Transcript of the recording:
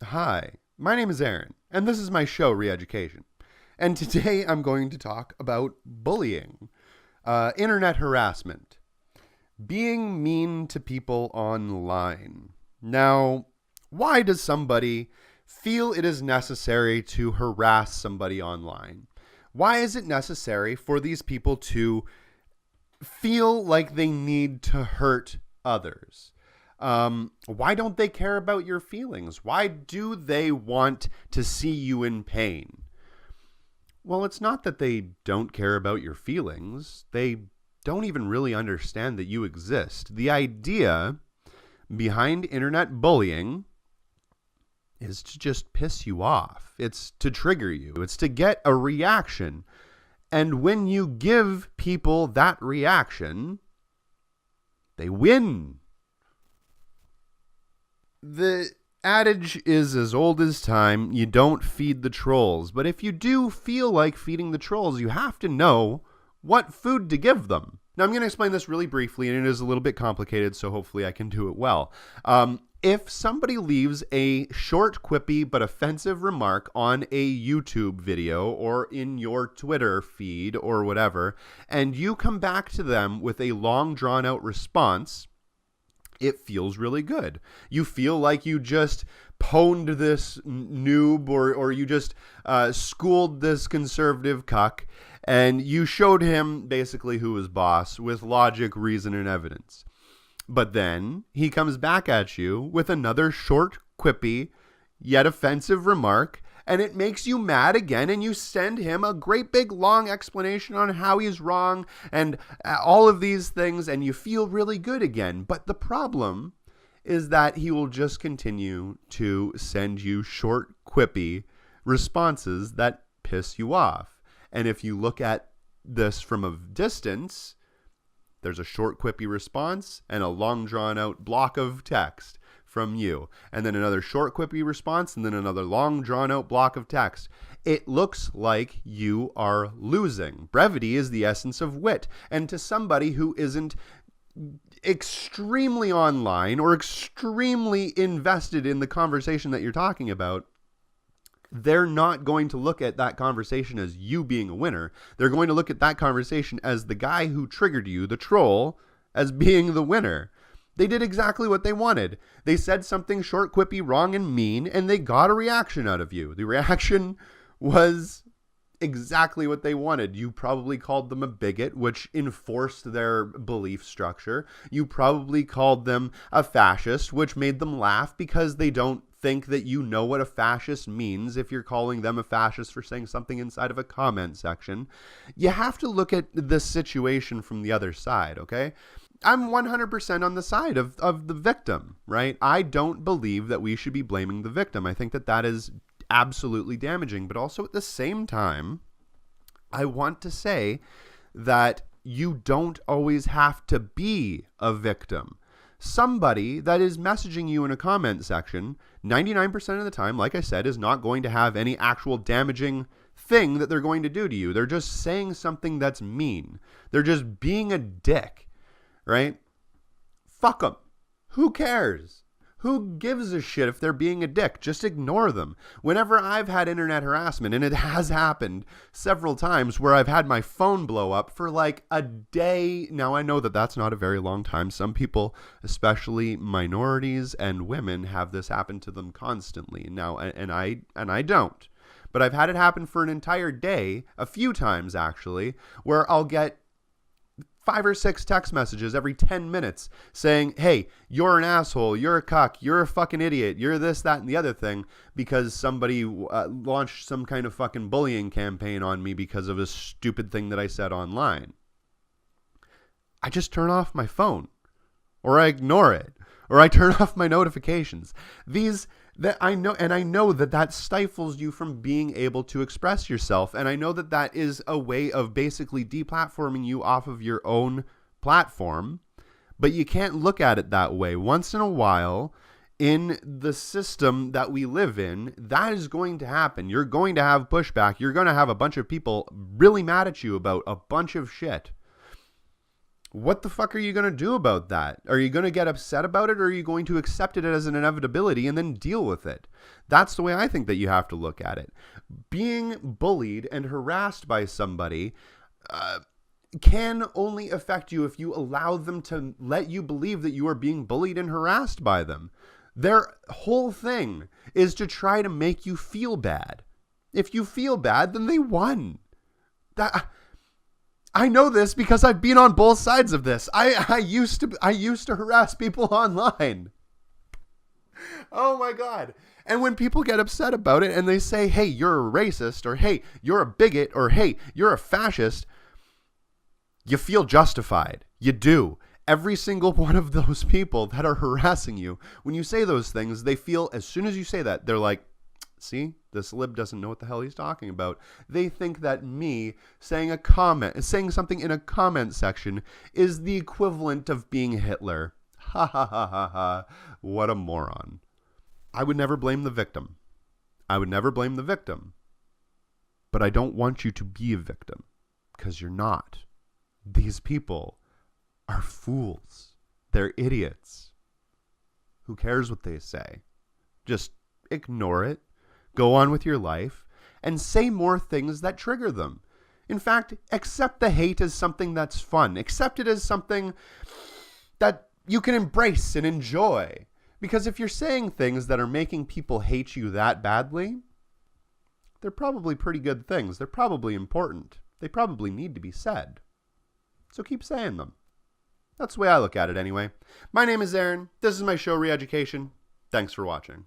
Hi, my name is Aaron, and this is my show, Reeducation. And today I'm going to talk about bullying, internet harassment, being mean to people online. Now, why does somebody feel it is necessary to harass somebody online? Why is it necessary for these people to feel like they need to hurt others? Why don't they care about your feelings? Why do they want to see you in pain? Well, it's not that they don't care about your feelings. They don't even really understand that you exist. The idea behind internet bullying is to just piss you off. It's to trigger you. It's to get a reaction. And when you give people that reaction, they win. The adage is as old as time, you don't feed the trolls. But if you do feel like feeding the trolls, you have to know what food to give them. Now, I'm going to explain this really briefly, and it is a little bit complicated, so hopefully I can do it well. If somebody leaves a short, quippy, but offensive remark on a YouTube video or in your Twitter feed or whatever, and you come back to them with a long, drawn-out response, it feels really good. You feel like you just pwned this noob or you just schooled this conservative cuck, and you showed him basically who was boss with logic, reason, and evidence. But then he comes back at you with another short, quippy, yet offensive remark, and it makes you mad again, and you send him a great big long explanation on how he's wrong and all of these things, and you feel really good again. But the problem is that he will just continue to send you short, quippy responses that piss you off. And if you look at this from a distance, there's a short, quippy response and a long, drawn-out block of text from you, and then another short, quippy response, and then another long, drawn-out block of text. It looks like you are losing. Brevity is the essence of wit, and to somebody who isn't extremely online or extremely invested in the conversation that you're talking about, they're not going to look at that conversation as you being a winner. They're going to look at that conversation as the guy who triggered you, the troll, as being the winner. They did exactly what they wanted. They said something short, quippy, wrong, and mean, and they got a reaction out of you. The reaction was exactly what they wanted. You probably called them a bigot, which enforced their belief structure. You probably called them a fascist, which made them laugh because they don't think that you know what a fascist means if you're calling them a fascist for saying something inside of a comment section. You have to look at the situation from the other side, okay? I'm 100% on the side of the victim, right? I don't believe that we should be blaming the victim. I think that that is absolutely damaging. But also at the same time, I want to say that you don't always have to be a victim. Somebody that is messaging you in a comment section, 99% of the time, like I said, is not going to have any actual damaging thing that they're going to do to you. They're just saying something that's mean. They're just being a dick. Right? Fuck them. Who cares? Who gives a shit if they're being a dick? Just ignore them. Whenever I've had internet harassment, and it has happened several times where I've had my phone blow up for like a day. Now, I know that that's not a very long time. Some people, especially minorities and women, have this happen to them constantly. Now, and I don't. But I've had it happen for an entire day, a few times actually, where I'll get 5 or 6 text messages every 10 minutes saying, hey, you're an asshole, you're a cuck, you're a fucking idiot, you're this, that, and the other thing, because somebody launched some kind of fucking bullying campaign on me because of a stupid thing that I said online. I just turn off my phone, or I ignore it, or I turn off my notifications. I know that stifles you from being able to express yourself, and I know that that is a way of basically deplatforming you off of your own platform, but you can't look at it that way. Once in a while, in the system that we live in, that is going to happen. You're going to have pushback. You're going to have a bunch of people really mad at you about a bunch of shit. what the fuck are you going to do about that? Are you going to get upset about it, or are you going to accept it as an inevitability and then deal with it? That's the way I think that you have to look at it. Being bullied and harassed by somebody can only affect you if you allow them to let you believe that you are being bullied and harassed by them. Their whole thing is to try to make you feel bad. If you feel bad, then they won. I know this because I've been on both sides of this. I used to harass people online. Oh my God. And when people get upset about it and they say, hey, you're a racist, or hey, you're a bigot, or hey, you're a fascist, you feel justified. You do. Every single one of those people that are harassing you, when you say those things, they feel, as soon as you say that, they're like, see, this lib doesn't know what the hell he's talking about. They think that me saying something in a comment section is the equivalent of being Hitler. Ha ha ha ha ha. What a moron. I would never blame the victim. I would never blame the victim. But I don't want you to be a victim, because you're not. These people are fools. They're idiots. Who cares what they say? Just ignore it. Go on with your life and say more things that trigger them. In fact, accept the hate as something that's fun. Accept it as something that you can embrace and enjoy. Because if you're saying things that are making people hate you that badly, they're probably pretty good things. They're probably important. They probably need to be said. So keep saying them. That's the way I look at it anyway. My name is Aaron. This is my show, Reeducation. Thanks for watching.